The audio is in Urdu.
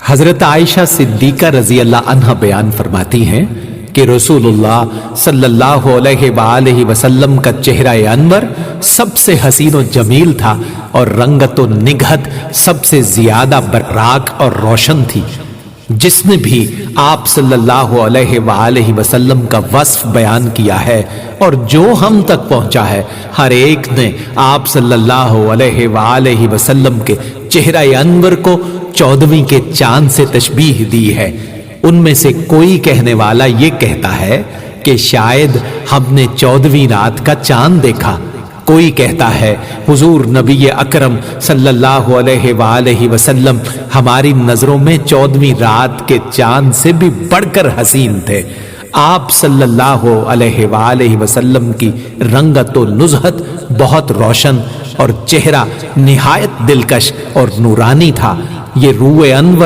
حضرت عائشہ صدیقہ رضی اللہ عنہ بیان فرماتی ہیں کہ رسول اللہ صلی اللہ علیہ وآلہ وسلم کا چہرہ انور سب سے حسین و جمیل تھا اور رنگت و نگہت سب سے زیادہ براق اور روشن تھی۔ جس نے بھی آپ صلی اللہ علیہ وآلہ وسلم کا وصف بیان کیا ہے اور جو ہم تک پہنچا ہے، ہر ایک نے آپ صلی اللہ علیہ وآلہ وسلم کے چہرہ انور کو 14ویں کے چاند سے تشبیہ دی ہے۔ ان میں سے کوئی کہنے والا یہ کہتا ہے کہ شاید ہم نے 14ویں رات کا چاند دیکھا، کوئی کہتا ہے حضور نبی اکرم صلی اللہ علیہ وآلہ وسلم ہماری نظروں میں 14ویں رات کے چاند سے بھی بڑھ کر حسین تھے۔ آپ صلی اللہ علیہ وآلہ وسلم کی رنگت و نزہت بہت روشن اور چہرہ نہایت دلکش اور نورانی تھا۔ یہ روح انور